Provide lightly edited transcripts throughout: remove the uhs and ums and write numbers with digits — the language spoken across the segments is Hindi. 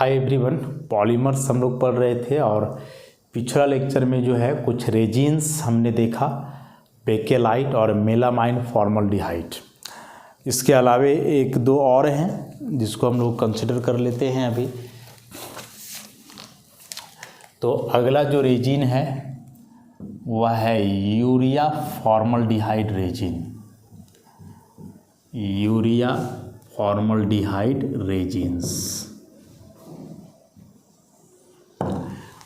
हाय एवरीवन, पॉलीमर्स हम लोग पढ़ रहे थे और पिछला लेक्चर में जो है कुछ रेजिन्स हमने देखा, बेकेलाइट और मेलामाइन फॉर्मल्डिहाइड। इसके अलावे एक दो और हैं जिसको हम लोग कंसिडर कर लेते हैं अभी। तो अगला जो रेजिन है वह है urea formaldehyde resin. Urea formaldehyde resins.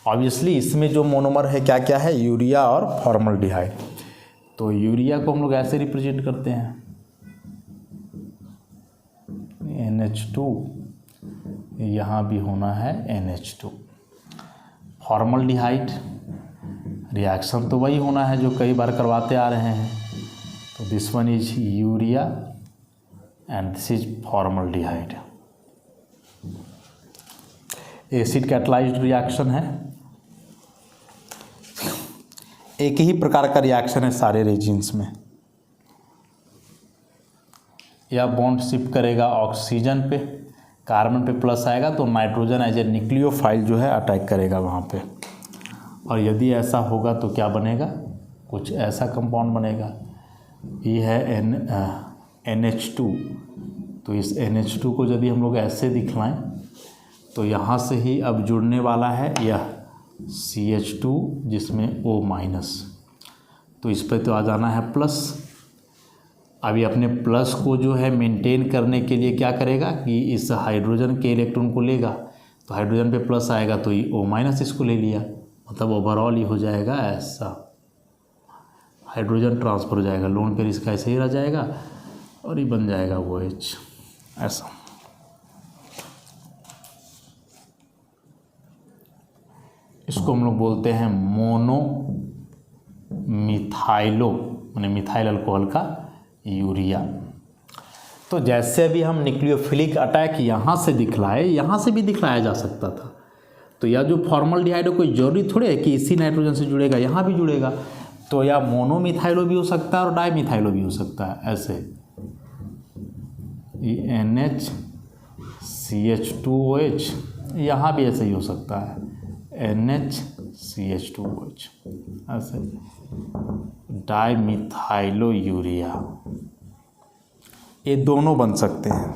Obviously इसमें जो मोनोमर है क्या क्या है, यूरिया और फॉर्मल्डिहाइड। तो यूरिया को हम लोग ऐसे रिप्रेजेंट करते हैं NH2, यहाँ भी होना है NH2। फॉर्मल्डिहाइड रिएक्शन तो वही होना है जो कई बार करवाते आ रहे हैं। तो this one is urea and this is formaldehyde. Acid catalysed reaction है, एक ही प्रकार का रिएक्शन है सारे रेजिन्स में। यह बॉन्ड शिफ्ट करेगा ऑक्सीजन पे, कार्बन पे प्लस आएगा तो नाइट्रोजन एज ए न्यूक्लियोफाइल जो है अटैक करेगा वहाँ पे। और यदि ऐसा होगा तो क्या बनेगा, कुछ ऐसा कंपाउंड बनेगा। ये है NH2। तो इस NH2 को यदि हम लोग ऐसे दिखलाएं तो यहाँ से ही अब जुड़ने वाला है यह CH2 जिसमें O-। तो इस पर तो आ जाना है प्लस। अभी अपने प्लस को जो है मेंटेन करने के लिए क्या करेगा कि इस हाइड्रोजन के इलेक्ट्रॉन को लेगा, तो हाइड्रोजन पे प्लस आएगा तो ये O- इसको ले लिया, मतलब ओवरऑल ही हो जाएगा ऐसा, हाइड्रोजन ट्रांसफर हो जाएगा, लोन पेयर इसका ऐसे ही रह जाएगा और ये बन जाएगा OH ऐसा। इसको हम लोग बोलते हैं मोनो मिथाइलो, माने मिथाइल अल्कोहल का यूरिया। तो जैसे अभी हम न्यूक्लियोफिलिक अटैक यहाँ से दिखलाए, यहाँ से भी दिखलाया जा सकता था। तो यह जो फॉर्मल्डिहाइड कोई जरूरी थोड़े है कि इसी नाइट्रोजन से जुड़ेगा, यहाँ भी जुड़ेगा। तो या मोनोमिथाइलो भी हो सकता है और डाईमिथाइलो भी हो सकता है ऐसे। NHCH2OH, यहाँ भी ऐसे ही हो सकता है NHCH2OH ऐसे। डाईमिथाइलो यूरिया, ये दोनों बन सकते हैं।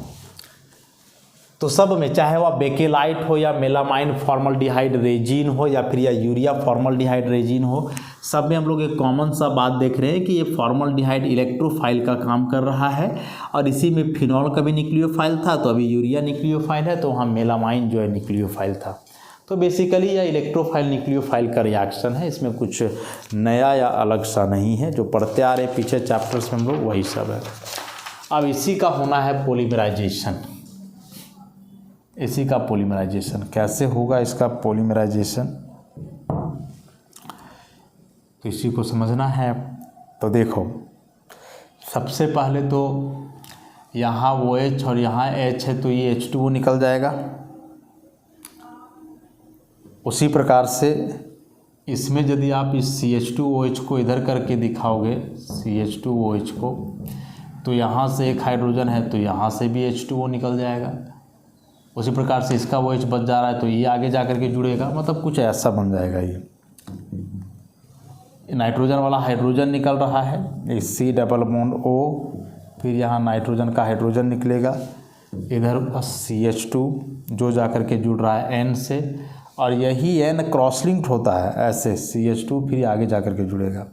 तो सब में चाहे वह बेकेलाइट हो या मेलामाइन फॉर्मल्डिहाइड रेजिन हो या फिर या यूरिया फॉर्मल्डिहाइड रेजिन हो, सब में हम लोग एक कॉमन सा बात देख रहे हैं कि ये फॉर्मल्डिहाइड इलेक्ट्रोफाइल का काम कर रहा है। और इसी में फिनॉल का भी न्यूक्लियोफाइल था, तो अभी यूरिया न्यूक्लियोफाइल है, तो वहाँ मेलामाइन जो है न्यूक्लियोफाइल था। तो बेसिकली यह इलेक्ट्रोफाइल न्यूक्लियोफाइल का रिएक्शन है, इसमें कुछ नया या अलग सा नहीं है, जो पढ़ते आ रहे हैं पीछे चैप्टर्स में हम लोग वही सब है। अब इसी का होना है पॉलीमराइजेशन। इसी का पॉलीमराइजेशन कैसे होगा, इसका पॉलीमराइजेशन तो इसी को समझना है। तो देखो, सबसे पहले तो यहाँ OH और यहाँ H है तो ये H2O निकल जाएगा। उसी प्रकार से इसमें यदि आप इस CH2OH को इधर करके दिखाओगे, CH2OH को, तो यहाँ से एक हाइड्रोजन है तो यहाँ से भी H2O निकल जाएगा। उसी प्रकार से इसका OH बच जा रहा है तो ये आगे जा कर के जुड़ेगा, मतलब कुछ ऐसा बन जाएगा। ये नाइट्रोजन वाला हाइड्रोजन निकल रहा है, एक C+O, फिर यहाँ नाइट्रोजन का हाइड्रोजन निकलेगा, इधर CH2 जो जा कर के जुड़ रहा है N से, और यही N क्रॉस लिंक्ड होता है ऐसे, CH2 फिर आगे जा कर के जुड़ेगा,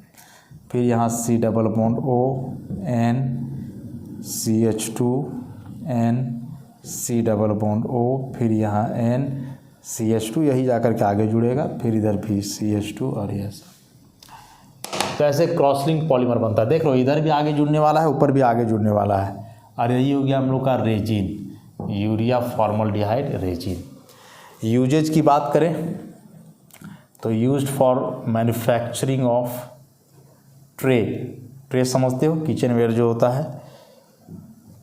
फिर यहाँ C+O N CH2 N C+O, फिर यहाँ N CH2 यही जा कर के आगे जुड़ेगा, फिर इधर भी CH2 और ये ऐसा। तो ऐसे क्रॉस लिंक पॉलीमर बनता है। देख लो, इधर भी आगे जुड़ने वाला है, ऊपर भी आगे जुड़ने वाला है, और यही हो गया हम लोग का resin, urea formaldehyde resin. Uses की बात करें तो used for manufacturing of tray समझते हो, किचन वेयर जो होता है,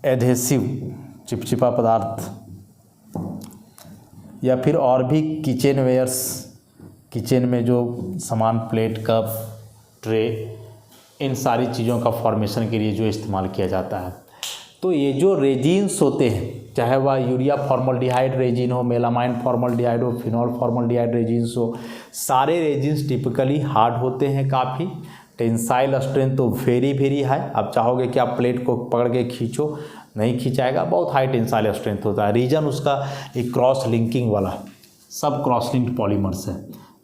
एडहेसिव चिपचिपा पदार्थ, या फिर और भी किचन वेयर्स, किचन में जो सामान, प्लेट, कप, ट्रे, इन सारी चीज़ों का फॉर्मेशन के लिए जो इस्तेमाल किया जाता है। तो ये जो रेजिन्स होते हैं चाहे वह यूरिया फॉर्मल्डिहाइड रेजिन हो, मेलामाइन फॉर्मल्डिहाइड हो, फिनॉल फॉर्मल्डिहाइड रेजिन्स हो, सारे रेजिन्स टिपिकली हार्ड होते हैं काफ़ी। टेंसाइल स्ट्रेंथ तो वेरी हाई। आप चाहोगे कि आप प्लेट को पकड़ के खींचो, नहीं खींचाएगा, बहुत हाई टेंसाइल स्ट्रेंथ होता है। रीजन उसका एक क्रॉस लिंकिंग वाला, सब क्रॉस लिंक्ड पॉलीमर्स है।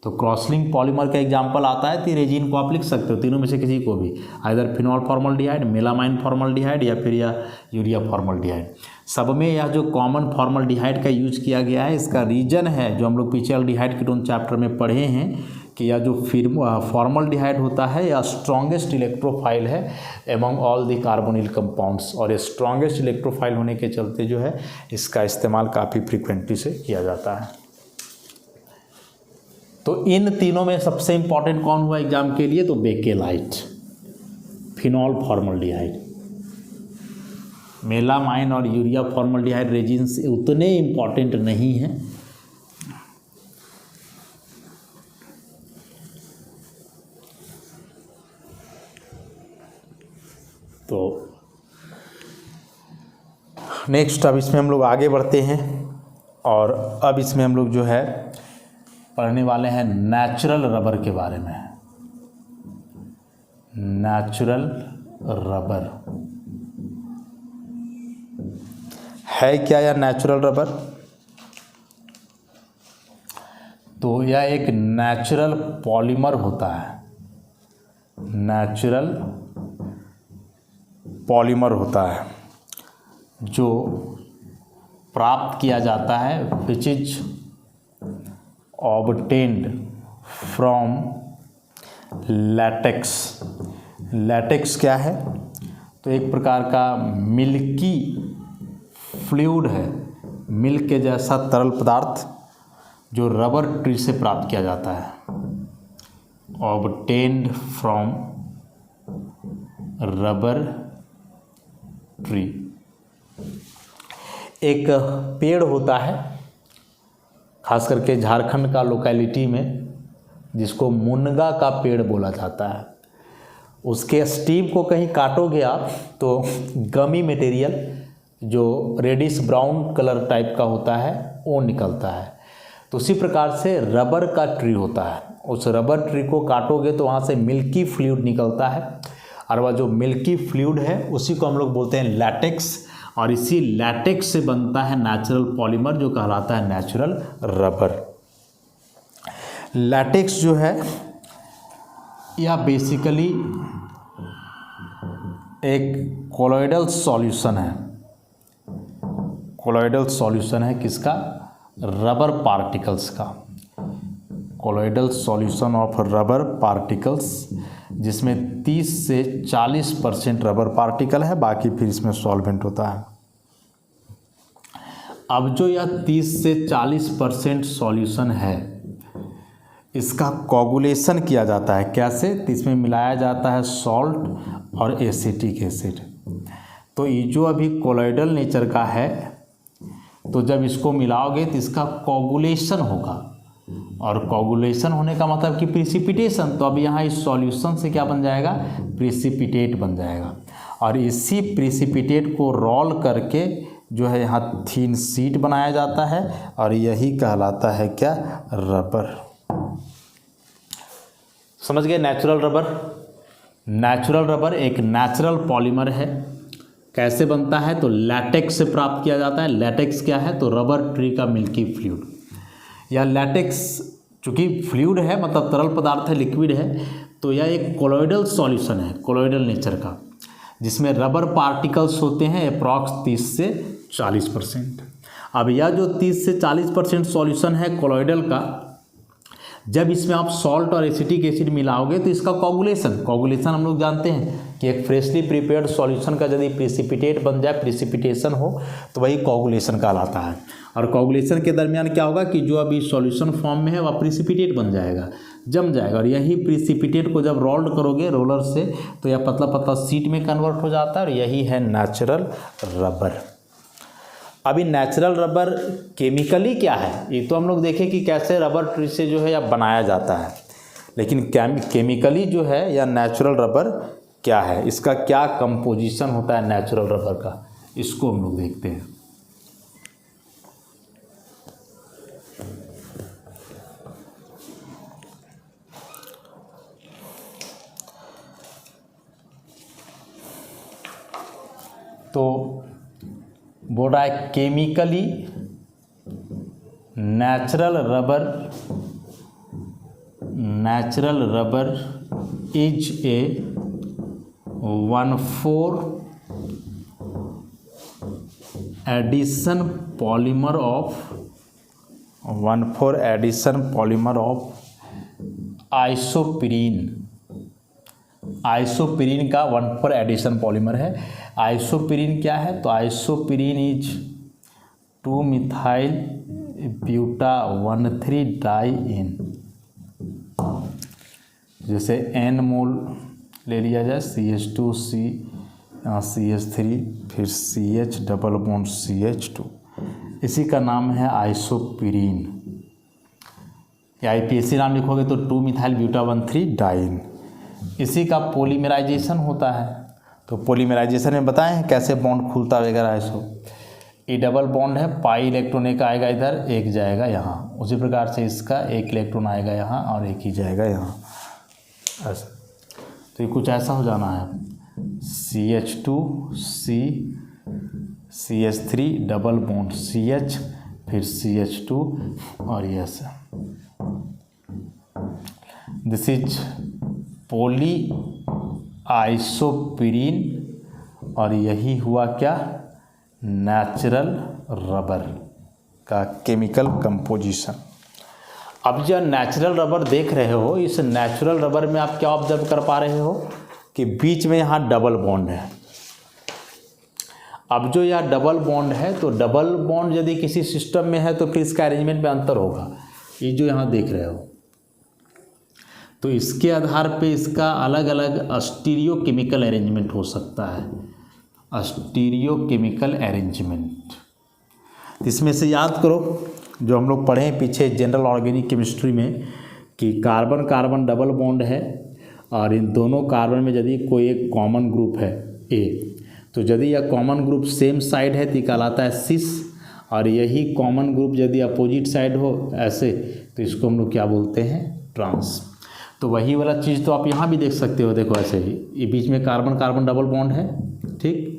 तो क्रॉस लिंक पॉलीमर का एग्जांपल आता है, तो रेजिन को आप लिख सकते हो तीनों में से किसी को भी, either phenol formaldehyde, melamine formaldehyde या फिर या यूरिया फॉर्मल्डिहाइड। सब में यह जो कॉमन फॉर्मल्डिहाइड का यूज किया गया है, इसका रीजन है जो हम लोग पीछे एल्डिहाइड कीटोन चैप्टर में पढ़े हैं कि यह जो फॉर्मल्डिहाइड होता है यह स्ट्रॉन्गेस्ट इलेक्ट्रोफाइल है among all the carbonyl compounds, और ये स्ट्रॉन्गेस्ट इलेक्ट्रोफाइल होने के चलते जो है इसका इस्तेमाल काफ़ी फ्रिक्वेंटली से किया जाता है। तो इन तीनों में सबसे इंपॉर्टेंट कौन हुआ एग्जाम के लिए? तो बेकेलाइट, फिनॉल फॉर्मल्डिहाइड। मेलामाइन और यूरिया फॉर्मल्डिहाइड रेजिन्स उतने इंपॉर्टेंट नहीं हैं। तो नेक्स्ट अब इसमें हम लोग आगे बढ़ते हैं, और अब इसमें हम लोग जो है पढ़ने वाले हैं नेचुरल रबर के बारे में। नेचुरल रबर है क्या यह नेचुरल रबर? तो यह एक नेचुरल पॉलीमर होता है, नेचुरल पॉलीमर होता है जो प्राप्त किया जाता है, which is obtained from latex. Latex क्या है? तो एक प्रकार का मिल्की फ्लूइड है, मिल्क के जैसा तरल पदार्थ जो रबर ट्री से प्राप्त किया जाता है, ऑब्टेन्ड फ्रॉम रबर ट्री। एक पेड़ होता है खास करके झारखंड का लोकेलिटी में, जिसको मुनगा का पेड़ बोला जाता है। उसके स्टीम को कहीं काटोगे आप तो गमी मटेरियल जो रेडिश ब्राउन कलर टाइप का होता है वो निकलता है। तो उसी प्रकार से रबर का ट्री होता है, उस रबर ट्री को काटोगे तो वहाँ से मिल्की फ्लूइड निकलता है, और वह जो मिल्की फ्लूइड है उसी को हम लोग बोलते हैं लैटेक्स, और इसी लैटेक्स से बनता है नेचुरल पॉलीमर जो कहलाता है नेचुरल रबर। लैटेक्स जो है यह बेसिकली एक कोलॉइडल सॉल्यूशन है, कोलॉइडल सॉल्यूशन है किसका? रबर पार्टिकल्स का, colloidal solution of rubber particles, जिसमें 30 से 40% रबर पार्टिकल है, बाकी फिर इसमें सॉल्वेंट होता है। अब जो यह 30 से 40% सॉल्यूशन है इसका कोगुलेशन किया जाता है। कैसे? तो इसमें मिलाया जाता है सॉल्ट और एसिटिक एसिड। तो ये जो अभी कोलॉइडल नेचर का है, तो जब इसको मिलाओगे तो इसका कोगुलेशन होगा, और कोगुलेशन होने का मतलब कि प्रिसिपिटेशन। तो अब यहाँ इस सॉल्यूशन से क्या बन जाएगा? प्रिसिपिटेट बन जाएगा, और इसी प्रिसिपिटेट को रोल करके जो है यहाँ थीन शीट बनाया जाता है, और यही कहलाता है क्या? रबर। समझ गए? Natural rubber. नेचुरल रबर एक नेचुरल पॉलीमर है। कैसे बनता है? तो लैटेक्स से प्राप्त किया जाता है। लैटेक्स क्या है? तो रबर ट्री का मिल्की फ्लूइड। यह लैटेक्स चूँकि फ्लूइड है, मतलब तरल पदार्थ है, लिक्विड है, तो यह एक कोलॉइडल सॉल्यूशन है, कोलॉइडल नेचर का, जिसमें रबर पार्टिकल्स होते हैं अप्रॉक्स 30 से 40%। अब यह जो 30 से 40% सॉल्यूशन है कोलॉइडल का, जब इसमें आप सॉल्ट और एसिटिक एसिड मिलाओगे तो इसका कोगुलेशन हम लोग जानते हैं कि एक फ्रेशली प्रिपेयर्ड सॉल्यूशन का यदि प्रिसिपिटेट बन जाए, प्रिसिपिटेशन हो, तो वही कोगुलेशन कहलाता है। और कोगुलेशन के दरमियान क्या होगा कि जो अभी सॉल्यूशन फॉर्म में है वह प्रिसिपिटेट बन जाएगा, जम जाएगा, और यही प्रिसिपिटेट को जब रोल्ड करोगे रोलर से तो यह पतला पतला शीट में कन्वर्ट हो जाता है, और यही है नेचुरल रबर। अभी नेचुरल रबर केमिकली क्या है ये तो हम लोग देखें कि कैसे रबर ट्री से जो है या बनाया जाता है, लेकिन केमिकली जो है या नेचुरल रबर क्या है, इसका क्या कंपोजिशन होता है नेचुरल रबर का, इसको हम लोग देखते हैं। तो बोल रहा है chemically natural rubber is a 1,4 addition polymer of isoprene का 1,4 एडिशन पॉलीमर है। आइसोपिरीन क्या है? तो isoprene is two methyl buta 1,3 diene. जैसे n मोल ले लिया जाए CH2C CH3 फिर CH डबल बॉन्ड CH2, इसी का नाम है आइसोपिरीन। या IPAC नाम लिखोगे तो 2-मिथाइल ब्यूटा 1,3 डाइइन। इसी का पॉलीमराइजेशन होता है। तो पॉलीमराइजेशन में बताएं हैं कैसे बॉन्ड खुलता वगैरह है। सो ये डबल बॉन्ड है, पाई इलेक्ट्रॉन एक आएगा इधर, एक जाएगा यहाँ। उसी प्रकार से इसका एक इलेक्ट्रॉन आएगा यहाँ और एक ही जाएगा यहाँ, ऐसा। तो ये कुछ ऐसा हो जाना है, CH2C CH3 double bond CH फिर CH2 और ये ऐसा। दिस इज पॉली आइसोपिरीन और यही हुआ क्या? नेचुरल रबर का केमिकल कंपोजिशन। अब जो नेचुरल रबर देख रहे हो, इस नेचुरल रबर में आप क्या ऑब्जर्व कर पा रहे हो कि बीच में यहाँ डबल बॉन्ड है। अब जो यह डबल बॉन्ड है, तो डबल बॉन्ड यदि किसी सिस्टम में है तो फिर इसका अरेंजमेंट में अंतर होगा। ये जो यहाँ देख रहे हो, तो इसके आधार पे इसका अलग अलग स्टीरियो केमिकल अरेंजमेंट हो सकता है। स्टीरियो केमिकल अरेंजमेंट, इसमें से याद करो जो हम लोग पढ़े पीछे जनरल ऑर्गेनिक केमिस्ट्री में कि कार्बन कार्बन डबल बॉन्ड है और इन दोनों कार्बन में यदि कोई एक कॉमन ग्रुप है A, तो यदि यह कॉमन ग्रुप सेम साइड है तो कहलाता है सिस, और यही कॉमन ग्रुप यदि अपोजिट साइड हो ऐसे, तो इसको हम लोग क्या बोलते हैं? ट्रांस। तो वही वाला चीज़ तो आप यहाँ भी देख सकते हो। देखो ऐसे ही ये बीच में कार्बन कार्बन डबल बॉन्ड है, ठीक।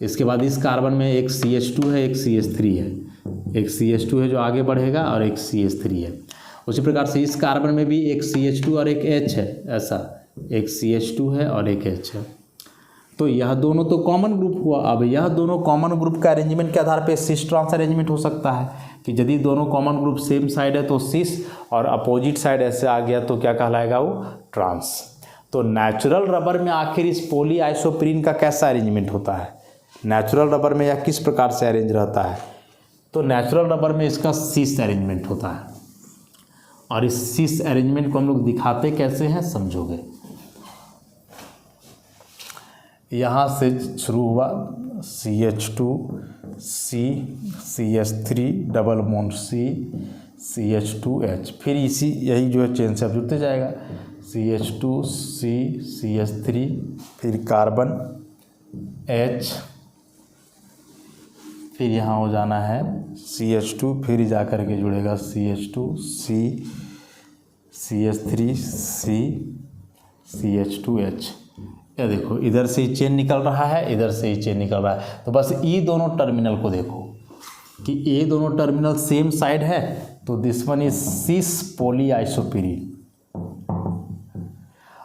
इसके बाद इस कार्बन में एक CH2 है, एक CH3 है। एक CH2 है जो आगे बढ़ेगा और एक CH3 है। उसी प्रकार से इस कार्बन में भी एक CH2 और एक H है, ऐसा एक CH2 है और एक H है। तो यह दोनों तो कॉमन ग्रुप हुआ। अब यह दोनों कॉमन ग्रुप का अरेंजमेंट के आधार पे सिस ट्रांस अरेंजमेंट हो सकता है कि यदि दोनों कॉमन ग्रुप सेम साइड है तो सिस, और अपोजिट साइड ऐसे आ गया तो क्या कहलाएगा? वो ट्रांस। तो नेचुरल रबर में आखिर इस पॉली आइसोप्रीन का कैसा अरेंजमेंट होता है? नेचुरल रबर में यह किस प्रकार से अरेंज रहता है? तो नेचुरल रबर में इसका सिस अरेंजमेंट होता है, और इस सिस अरेंजमेंट को हम लोग दिखाते कैसे हैं समझोगे। यहाँ से शुरू हुआ CH2C CH3 double bond C CH2H, फिर इसी यही जो है चेन से अब जुड़ते जाएगा CH2C CH3 फिर कार्बन H, फिर यहाँ हो जाना है CH2, फिर जा कर के जुड़ेगा CH2C CH3C CH2H। या देखो इधर से ही चेन निकल रहा है, इधर से ही चेन निकल रहा है। तो बस ये दोनों टर्मिनल को देखो कि ये दोनों टर्मिनल सेम साइड है, तो this one is cis poly isoprene,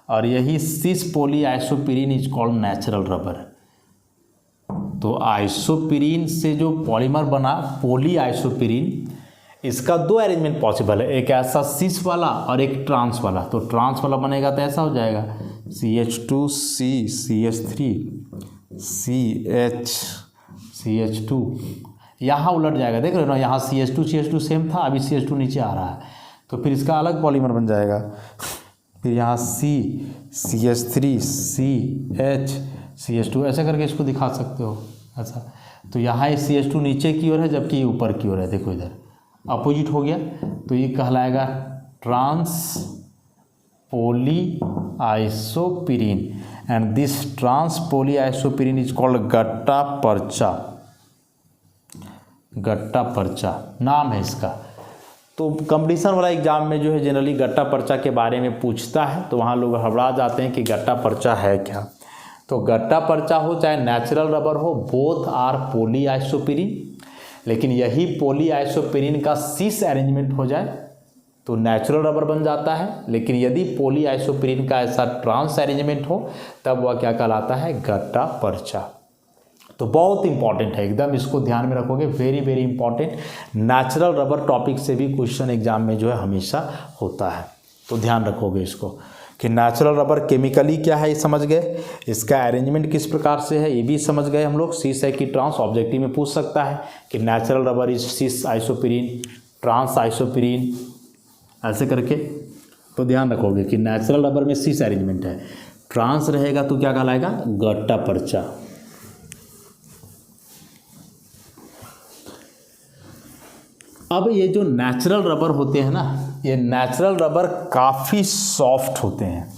और यही cis poly isoprene is called natural rubber. तो आइसोपिरीन से जो पॉलीमर बना पॉली आइसोपिरीन, इसका दो अरेंजमेंट पॉसिबल है, एक ऐसा सिस वाला और एक ट्रांस वाला। तो ट्रांस वाला बनेगा तो ऐसा हो जाएगा CH2C CH3 CH CH2, यहाँ उलट जाएगा, देख रहे हो ना, यहाँ CH2 सेम था, अभी CH2 नीचे आ रहा है, तो फिर इसका अलग पॉलीमर बन जाएगा। फिर यहाँ CH3 CH CH2, ऐसे करके इसको दिखा सकते हो ऐसा। तो यहाँ ये CH2 नीचे की ओर है जबकि ये ऊपर की ओर है, देखो इधर अपोजिट हो गया, तो ये कहलाएगा trans poly isoprene, and this trans poly isoprene is called gutta percha. Gutta पर्चा नाम है इसका। तो कंपटीशन वाला एग्जाम में जो है जनरली गट्टा पर्चा के बारे में पूछता है, तो वहाँ लोग घबरा जाते हैं कि गट्टा पर्चा है क्या। तो तो गट्टा पर्चा हो चाहे नेचुरल रबर हो, बोथ आर पॉली आइसोप्रीन। लेकिन यही पॉली आइसोप्रीन का सिस अरेंजमेंट हो जाए तो नेचुरल रबर बन जाता है। लेकिन यदि पॉली आइसोप्रीन का ऐसा ट्रांस अरेंजमेंट हो तब वह क्या कहलाता है, गट्टा पर्चा। तो बहुत इंपॉर्टेंट है एकदम, इसको ध्यान में रखोगे, very very important. Natural rubber topic से भी क्वेश्चन एग्जाम में जो है हमेशा होता है, तो ध्यान रखोगे इसको कि नेचुरल रबर केमिकली क्या है ये समझ गए, इसका अरेंजमेंट किस प्रकार से है ये भी समझ गए हम लोग। सिस है कि ट्रांस, ऑब्जेक्टिव में पूछ सकता है कि natural rubber is cis isoprene, trans isoprene, ऐसे करके। तो ध्यान रखोगे कि नेचुरल रबर में सिस अरेंजमेंट है, ट्रांस रहेगा तो क्या कहलाएगा, गट्टा पर्चा। अब ये जो नेचुरल रबर होते हैं ना, ये नेचुरल रबर काफ़ी सॉफ्ट होते हैं।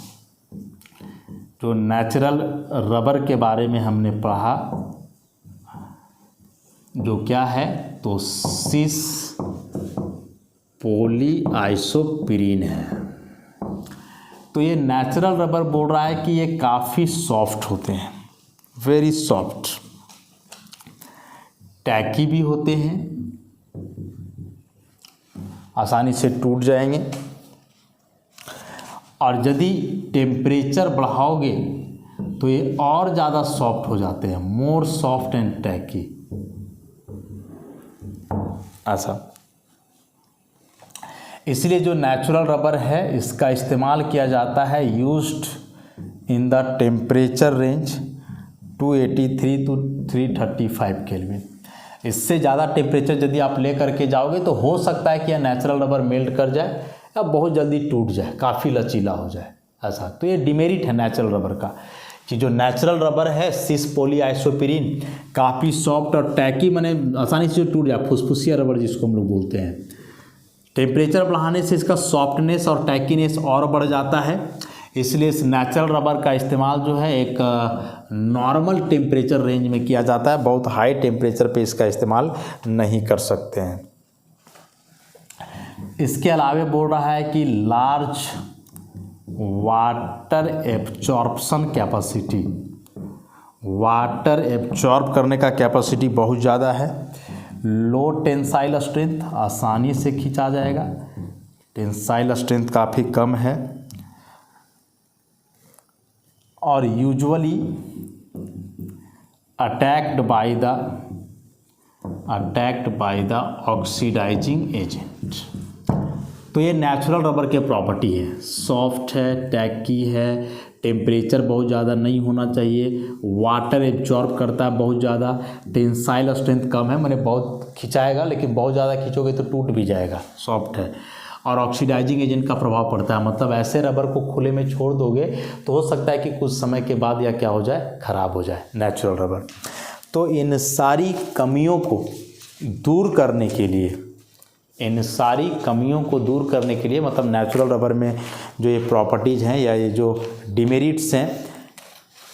जो नेचुरल रबर के बारे में हमने पढ़ा जो क्या है, तो सिस पॉली आइसोप्रीन है। तो ये नेचुरल रबर बोल रहा है कि ये काफ़ी सॉफ्ट होते हैं, वेरी सॉफ्ट, टैकी भी होते हैं, आसानी से टूट जाएंगे, और यदि टेम्परेचर बढ़ाओगे तो ये और ज़्यादा सॉफ्ट हो जाते हैं, मोर सॉफ्ट एंड टैकी, ऐसा। इसलिए जो नेचुरल रबर है इसका इस्तेमाल किया जाता है used in the temperature range 283 to 335 kelvin. इससे ज़्यादा टेम्परेचर यदि आप ले करके जाओगे तो हो सकता है कि यह नेचुरल रबर मेल्ट कर जाए या बहुत जल्दी टूट जाए, काफ़ी लचीला हो जाए, ऐसा। तो ये डिमेरिट है नेचुरल रबर का कि जो नेचुरल रबर है सिस पॉली आइसोप्रीन काफ़ी सॉफ्ट और टैकी, माने आसानी से टूट जाए, फुसफुसिया रबर जिसको हम लोग बोलते हैं। टेम्परेचर बढ़ाने से इसका सॉफ्टनेस और टैकीनेस और बढ़ जाता है, इसलिए इस नेचुरल रबर का इस्तेमाल जो है एक नॉर्मल टेम्परेचर रेंज में किया जाता है, बहुत हाई टेम्परेचर पे इसका इस्तेमाल नहीं कर सकते हैं। इसके अलावे बोल रहा है कि large water absorption capacity, water absorb करने का कैपेसिटी बहुत ज़्यादा है, लो टेंसाइल स्ट्रेंथ, आसानी से खींचा जाएगा, टेंसाइल स्ट्रेंथ काफ़ी कम है, और usually attacked by the oxidising agent. तो ये नेचुरल रबर के प्रॉपर्टी है, सॉफ्ट है, टैकी है, टेम्परेचर बहुत ज़्यादा नहीं होना चाहिए, वाटर एब्जॉर्ब करता है बहुत ज़्यादा, टेंसाइल स्ट्रेंथ कम है, मैंने बहुत खिंचाएगा लेकिन बहुत ज़्यादा खींचोगे तो टूट भी जाएगा, सॉफ्ट है, और ऑक्सीडाइजिंग एजेंट का प्रभाव पड़ता है। मतलब ऐसे रबर को खुले में छोड़ दोगे तो हो सकता है कि कुछ समय के बाद या क्या हो जाए, ख़राब हो जाए नेचुरल रबर। तो इन सारी कमियों को दूर करने के लिए, मतलब नेचुरल रबर में जो ये प्रॉपर्टीज़ हैं या ये जो डिमेरिट्स हैं,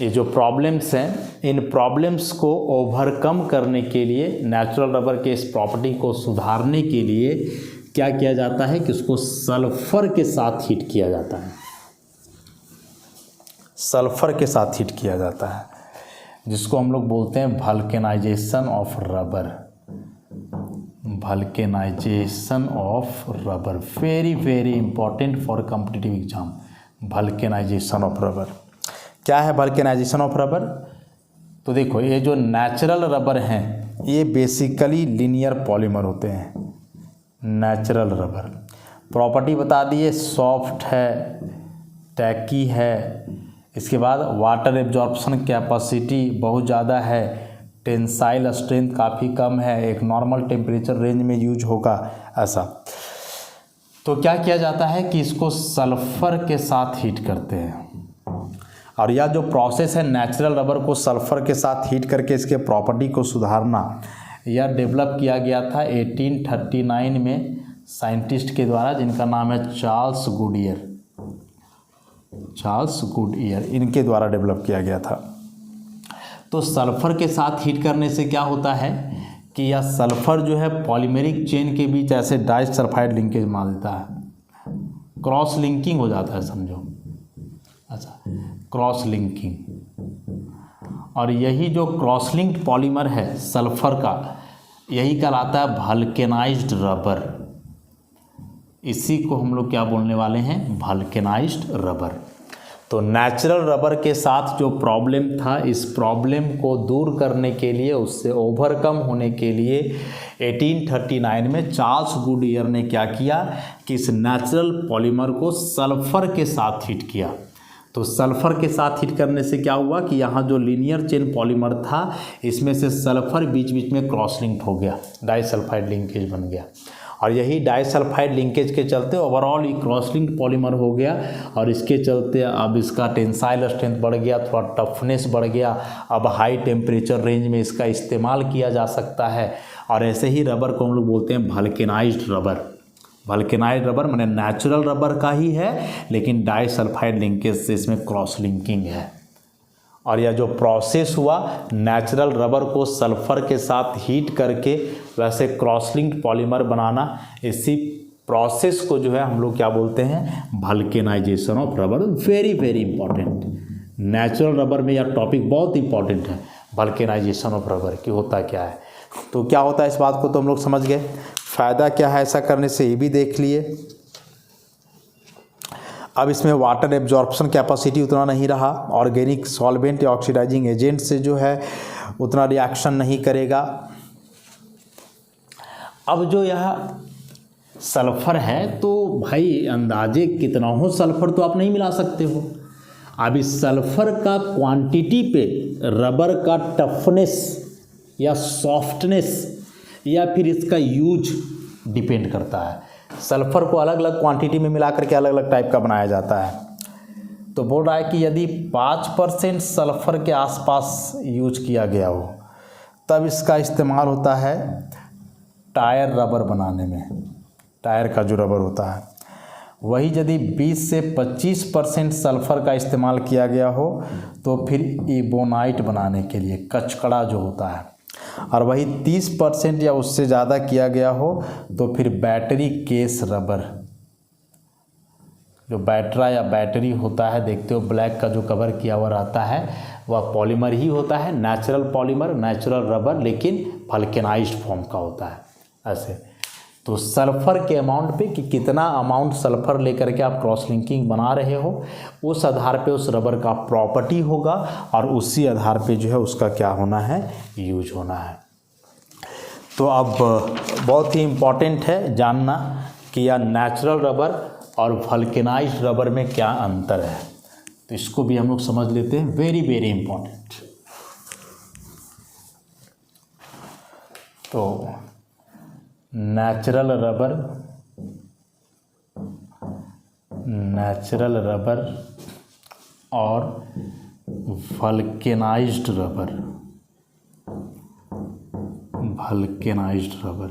ये जो प्रॉब्लम्स हैं, इन प्रॉब्लम्स को ओवरकम करने के लिए, नेचुरल रबर के इस प्रॉपर्टी को सुधारने के लिए क्या किया जाता है कि उसको सल्फर के साथ हीट किया जाता है, सल्फर के साथ हीट किया जाता है, जिसको हम लोग बोलते हैं vulcanisation of rubber, vulcanisation of rubber, very very important for competitive exam, vulcanisation of rubber. क्या है वल्केनाइजेशन ऑफ रबर? तो देखो ये जो नेचुरल रबर हैं ये बेसिकली लीनियर पॉलीमर होते हैं, नेचुरल रबर प्रॉपर्टी बता दिए, सॉफ्ट है, टैकी है, इसके बाद वाटर एब्जॉर्प्शन कैपेसिटी बहुत ज़्यादा है, टेंसाइल स्ट्रेंथ काफ़ी कम है, एक नॉर्मल टेम्परेचर रेंज में यूज होगा, ऐसा। तो क्या किया जाता है कि इसको सल्फ़र के साथ हीट करते हैं, और यह जो प्रोसेस है नेचुरल रबर को सल्फ़र के साथ हीट करके इसके प्रॉपर्टी को सुधारना, यह डेवलप किया गया था 1839 में साइंटिस्ट के द्वारा, जिनका नाम है चार्ल्स गुडईयर, इनके द्वारा डेवलप किया गया था। तो सल्फ़र के साथ हीट करने से क्या होता है कि यह सल्फ़र जो है पॉलीमेरिक चेन के बीच ऐसे डाइसल्फाइड लिंकेज मार देता है, क्रॉस लिंकिंग हो जाता है, समझो, अच्छा, क्रॉस लिंकिंग। और यही जो क्रॉस लिंक्ड पॉलीमर है सल्फर का, यही कहलाता है वल्केनाइज्ड रबर। इसी को हम लोग क्या बोलने वाले हैं, वल्केनाइज्ड रबर। तो नेचुरल रबर के साथ जो प्रॉब्लम था, इस प्रॉब्लम को दूर करने के लिए, उससे ओवरकम होने के लिए 1839 में चार्ल्स गुडईयर ने क्या किया कि इस नेचुरल पॉलीमर को सल्फर के साथ हीट किया। तो सल्फर के साथ हीट करने से क्या हुआ कि यहाँ जो लीनियर चेन पॉलीमर था, इसमें से सल्फर बीच बीच में क्रॉस लिंक्ड हो गया, डाइसल्फाइड लिंकेज बन गया। और यही डाइसल्फाइड लिंकेज के चलते ओवरऑल ये क्रॉस लिंक्ड पॉलीमर हो गया, और इसके चलते अब इसका टेंसाइल स्ट्रेंथ बढ़ गया, थोड़ा टफनेस बढ़ गया। अब हाई टेम्परेचर रेंज में इसका इस्तेमाल किया जा सकता है। और ऐसे ही रबर को हम लोग बोलते हैं वल्केनाइज्ड रबर। वल्केनाइज्ड रबर माने नेचुरल रबर का ही है, लेकिन डाइसल्फाइड लिंकेज से इसमें क्रॉस लिंकिंग है। और यह जो प्रोसेस हुआ नेचुरल रबर को सल्फर के साथ हीट करके वैसे क्रॉस लिंक्ड पॉलीमर बनाना, इसी प्रोसेस को जो है हम लोग क्या बोलते हैं, vulcanisation of rubber. Very very important, natural rubber में यह टॉपिक बहुत इंपॉर्टेंट है, वल्केनाइजेशन ऑफ रबर कि होता क्या है। तो क्या होता है इस बात को तो हम लोग समझ गए, फ़ायदा क्या है ऐसा करने से ये भी देख लिए। अब इसमें वाटर एब्जॉर्प्शन कैपेसिटी उतना नहीं रहा, ऑर्गेनिक सॉल्वेंट या ऑक्सीडाइजिंग एजेंट से जो है उतना रिएक्शन नहीं करेगा। अब जो यह सल्फ़र है तो भाई अंदाजे कितना हो सल्फ़र तो आप नहीं मिला सकते हो। अब इस सल्फ़र का क्वांटिटी पे रबर का टफनेस या सॉफ्टनेस या फिर इसका यूज डिपेंड करता है। सल्फ़र को अलग अलग क्वांटिटी में मिला करके अलग अलग टाइप का बनाया जाता है। तो बोल रहा है कि यदि 5% सल्फ़र के आसपास यूज किया गया हो तब इसका इस्तेमाल होता है टायर रबर बनाने में, टायर का जो रबर होता है। वही यदि 20 से 25% सल्फ़र का इस्तेमाल किया गया हो तो फिर इबोनाइट बनाने के लिए, कचकड़ा जो होता है। और वही 30% या उससे ज़्यादा किया गया हो तो फिर बैटरी केस रबर, जो बैटरा या बैटरी होता है, देखते हो ब्लैक का जो कवर किया हुआ रहता है वह पॉलीमर ही होता है, नेचुरल पॉलीमर, नेचुरल रबर, लेकिन वल्केनाइज्ड फॉर्म का होता है ऐसे। तो सल्फ़र के अमाउंट पे कि कितना अमाउंट सल्फ़र लेकर के आप क्रॉस लिंकिंग बना रहे हो, उस आधार पे उस रबर का प्रॉपर्टी होगा और उसी आधार पे जो है उसका क्या होना है, यूज होना है। तो अब बहुत ही इम्पॉर्टेंट है जानना कि यह नेचुरल रबर और वल्केनाइज्ड रबर में क्या अंतर है। तो इसको भी हम लोग समझ लेते हैं, वेरी वेरी इम्पॉर्टेंट। तो नेचुरल रबर और वल्केनाइज्ड रबर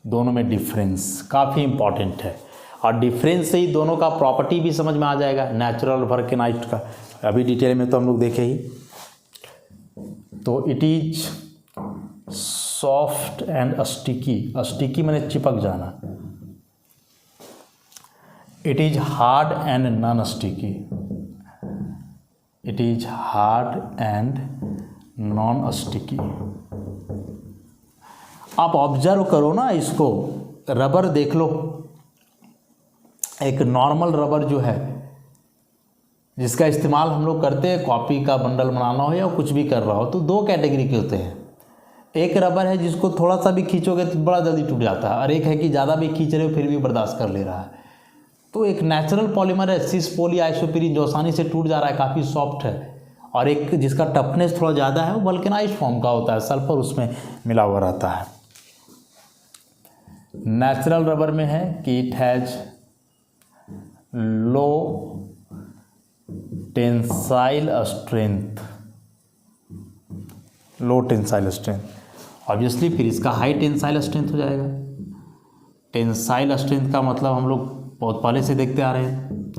दोनों में डिफरेंस काफ़ी इम्पॉर्टेंट है। और डिफरेंस से ही दोनों का प्रॉपर्टी भी समझ में आ जाएगा, नेचुरल वल्केनाइज्ड का। अभी डिटेल में तो हम लोग देखे ही। तो it is soft and sticky, sticky माने चिपक जाना। It is hard and non sticky, it is hard and non sticky. आप ऑब्जर्व करो ना इसको, रबर देख लो। एक नॉर्मल रबर जो है जिसका इस्तेमाल हम लोग करते हैं, कॉपी का बंडल बनाना हो या कुछ भी कर रहा हो, तो दो कैटेगरी के होते हैं। एक रबर है जिसको थोड़ा सा भी खींचोगे तो बड़ा जल्दी टूट जाता है, और एक है कि ज़्यादा भी खींच रहे हो फिर भी बर्दाश्त कर ले रहा है। तो एक नेचुरल पॉलीमर है सिस पॉली आइसोप्रीन, जो आसानी से टूट जा रहा है, काफ़ी सॉफ्ट है। और एक जिसका टफनेस थोड़ा ज़्यादा है, वो वल्केनाइज्ड फॉर्म का होता है, सल्फर उसमें मिला हुआ रहता है। नेचुरल रबर में है कि it has low tensile strength, low tensile strength. Obviously फिर इसका हाई टेंसाइल स्ट्रेंथ हो जाएगा। टेंसाइल स्ट्रेंथ का मतलब हम लोग बहुत पहले से देखते आ रहे हैं,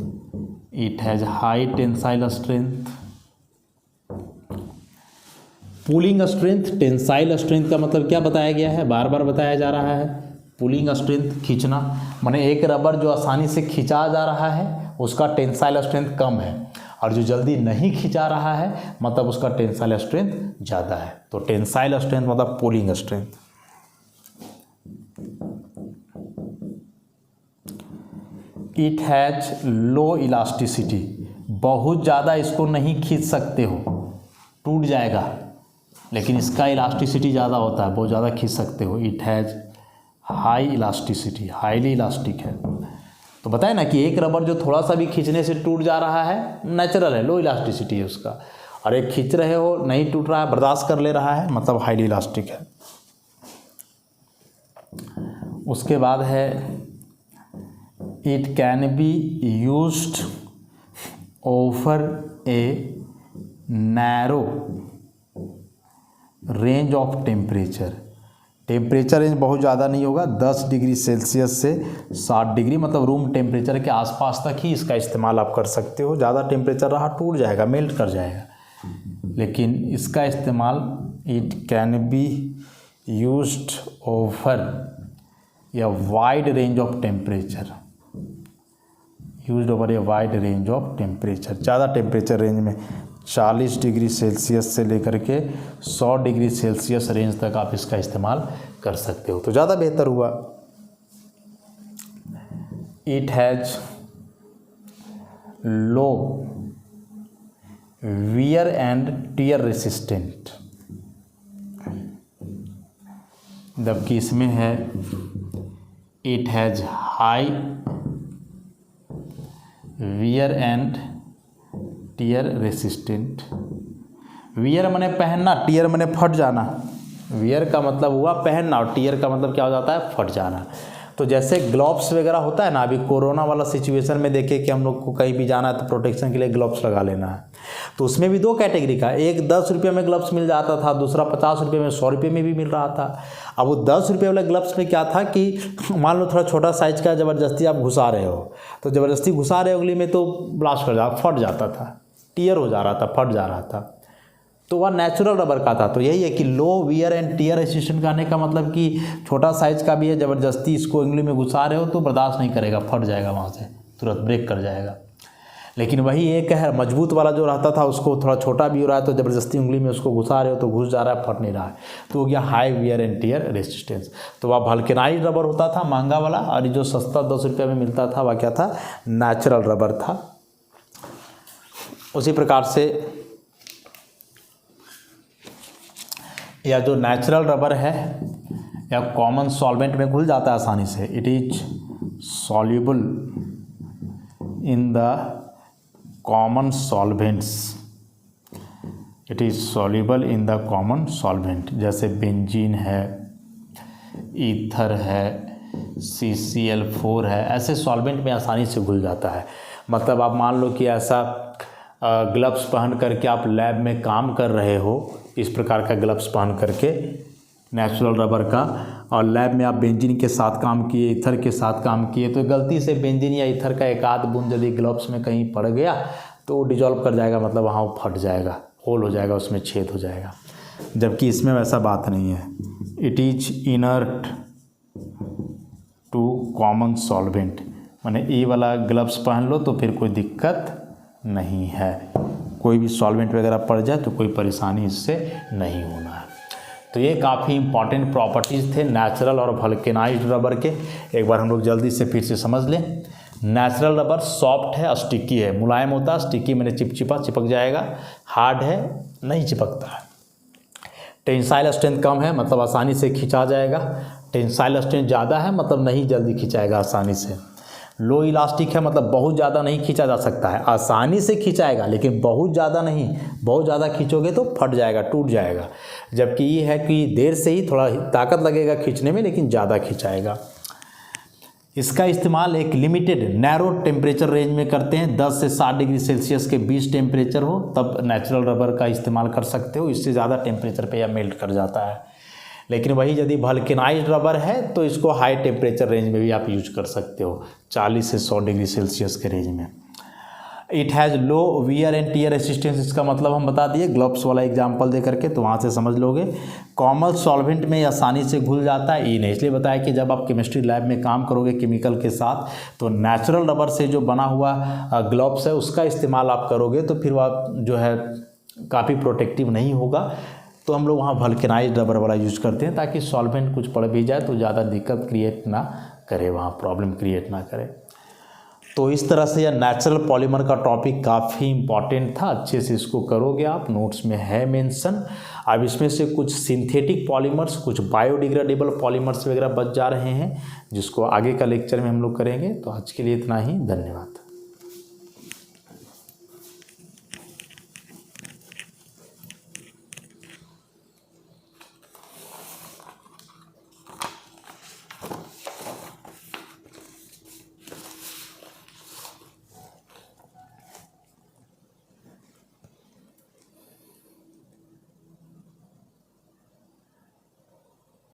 it has high tensile strength. Pulling strength, tensile strength का मतलब क्या बताया गया है, बार बार बताया जा रहा है। पुलिंग स्ट्रेंथ खींचना, माने एक रबर जो आसानी से खींचा जा रहा है उसका टेंसाइल स्ट्रेंथ कम है, और जो जल्दी नहीं खिंचा रहा है मतलब उसका टेंसाइल स्ट्रेंथ ज़्यादा है। तो टेंसाइल स्ट्रेंथ मतलब pulling strength. It has low elasticity, बहुत ज़्यादा इसको नहीं खींच सकते हो, टूट जाएगा, लेकिन इसका इलास्टिसिटी ज़्यादा होता है, बहुत ज़्यादा खींच सकते हो। It has high elasticity, highly elastic है। तो बताए ना कि एक रबर जो थोड़ा सा भी खींचने से टूट जा रहा है नेचुरल है, लो इलास्टिसिटी है उसका, और एक खींच रहे हो नहीं टूट रहा है, बर्दाश्त कर ले रहा है, मतलब हाईली इलास्टिक है। उसके बाद है it can be used over a narrow range of temperature. Temperature range बहुत ज़्यादा नहीं होगा, 10 डिग्री सेल्सियस से 60 डिग्री, मतलब रूम टेम्परेचर के आसपास तक ही इसका इस्तेमाल आप कर सकते हो। ज़्यादा टेम्परेचर रहा टूट जाएगा, मेल्ट कर जाएगा। लेकिन इसका इस्तेमाल it can be used over या wide range of temperature, used over a wide range of temperature. ज़्यादा टेम्परेचर रेंज में 40 डिग्री सेल्सियस से लेकर के 100 डिग्री सेल्सियस रेंज तक आप इसका इस्तेमाल कर सकते हो, तो ज़्यादा बेहतर हुआ। It has low wear and tear resistant, जबकि इसमें है it has high wear and tear resistant. Wear मने पहनना, टियर मने फट जाना। वियर का मतलब हुआ पहनना और टियर का मतलब क्या हो जाता है, फट जाना। तो जैसे ग्लव्स वगैरह होता है ना, अभी कोरोना वाला सिचुएशन में देखे कि हम लोग को कहीं भी जाना है तो प्रोटेक्शन के लिए ग्लव्स लगा लेना है, तो उसमें भी 2 कैटेगरी का, एक 10 रुपये में ग्लव्स मिल जाता था, दूसरा 50 रुपये में, 100 रुपये में भी मिल रहा था। अब वो 10 रुपये वाले ग्लव्स में क्या था कि मान लो थोड़ा छोटा साइज का ज़बरदस्ती आप घुसा रहे हो, तो ज़बरदस्ती घुसा रहे हो उंगली में तो ब्लास्ट कर फट जाता था, टियर हो जा रहा था, फट जा रहा था। तो वह नेचुरल रबर का था। तो यही है कि लो वियर एंड टियर रेसिस्टेंट का आने का मतलब कि छोटा साइज का भी है, ज़बरदस्ती इसको उंगली में घुसा रहे हो तो बर्दाश्त नहीं करेगा, फट जाएगा, वहाँ से तुरंत ब्रेक कर जाएगा। लेकिन वही एक है मजबूत वाला जो रहता था, उसको थोड़ा छोटा भी हो रहा है तो ज़बरदस्ती उंगली में उसको घुसा रहे हो तो घुस जा रहा है, फट नहीं रहा है, तो हो गया high wear and tear resistance. तो वह वल्केनाइज्ड रबर होता था महंगा वाला, और जो सस्ता 10 रुपये में मिलता था वह क्या था, नेचुरल रबर था। उसी प्रकार से या जो नेचुरल रबर है या कॉमन सॉल्वेंट में घुल जाता है आसानी से। It is soluble in the common solvents, it is soluble in the common solvent, जैसे बेंजीन है, ईथर है, CCl4 है, ऐसे सॉल्वेंट में आसानी से घुल जाता है। मतलब आप मान लो कि ऐसा ग्लव्स पहन करके आप लैब में काम कर रहे हो, इस प्रकार का ग्लव्स पहन करके नेचुरल रबर का, और लैब में आप बेंजीन के साथ काम किए, ईथर के साथ काम किए, तो गलती से बेंजीन या ईथर का एक आध बूंद यदि ग्लव्स में कहीं पड़ गया तो डिजॉल्व कर जाएगा, मतलब वहाँ वो फट जाएगा, होल हो जाएगा, उसमें छेद हो जाएगा। जबकि इसमें वैसा बात नहीं है। It is inert to common solvent, माने ये वाला ग्लव्स पहन लो तो फिर कोई दिक्कत नहीं है, कोई भी सॉल्वेंट वगैरह पड़ जाए तो कोई परेशानी इससे नहीं होना है। तो ये काफ़ी इंपॉर्टेंट प्रॉपर्टीज़ थे नेचुरल और वल्केनाइज्ड रबर के। एक बार हम लोग जल्दी से फिर से समझ लें। नेचुरल रबर सॉफ्ट है, स्टिकी है, मुलायम होता है, स्टिकी मैंने चिपचिपा चिपक जाएगा, हार्ड है, नहीं चिपकता है। टेंसाइल स्ट्रेंथ कम है, मतलब आसानी से खिंचा जाएगा। टेंसाइल स्ट्रेंथ ज़्यादा है, मतलब नहीं जल्दी खिंचाएगा आसानी से। लो इलास्टिक है, मतलब बहुत ज़्यादा नहीं खींचा जा सकता है, आसानी से खिंचाएगा लेकिन बहुत ज़्यादा नहीं, बहुत ज़्यादा खींचोगे तो फट जाएगा, टूट जाएगा। जबकि ये है कि देर से ही थोड़ा ताकत लगेगा खींचने में, लेकिन ज़्यादा खिंचाएगा। इसका इस्तेमाल एक लिमिटेड नैरो टेम्परेचर रेंज में करते हैं, 10 से 60 डिग्री सेल्सियस के बीच टेम्परेचर हो तब नेचुरल रबर का इस्तेमाल कर सकते हो, इससे ज़्यादा टेम्परेचर पे यह मेल्ट कर जाता है। लेकिन वही यदि वल्केनाइज्ड रबर है तो इसको हाई टेम्परेचर रेंज में भी आप यूज कर सकते हो, 40 से 100 डिग्री सेल्सियस के रेंज में। It has low wear and tear resistance, इसका मतलब हम बता दिए ग्लोव्स वाला एग्जांपल दे करके, तो वहाँ से समझ लोगे। कॉमन सॉल्वेंट में आसानी से घुल जाता है, ई नहीं। इसलिए बताया कि जब आप केमिस्ट्री लैब में काम करोगे केमिकल के साथ, तो नेचुरल रबर से जो बना हुआ ग्लोव्स है उसका इस्तेमाल आप करोगे, तो फिर वह जो है काफ़ी प्रोटेक्टिव नहीं होगा। तो हम लोग वहाँ वल्केनाइज्ड रबर वाला यूज करते हैं, ताकि सॉल्वेंट कुछ पड़ भी जाए तो ज़्यादा दिक्कत क्रिएट ना करे, वहाँ प्रॉब्लम क्रिएट ना करे। तो इस तरह से यह नेचुरल पॉलीमर का टॉपिक काफ़ी इंपॉर्टेंट था, अच्छे से इसको करोगे आप, नोट्स में है मेंशन। अब इसमें से कुछ सिंथेटिक पॉलीमर्स, कुछ बायोडिग्रेडेबल पॉलीमर्स वगैरह बच जा रहे हैं, जिसको आगे का लेक्चर में हम लोग करेंगे। तो आज के लिए इतना ही, धन्यवाद।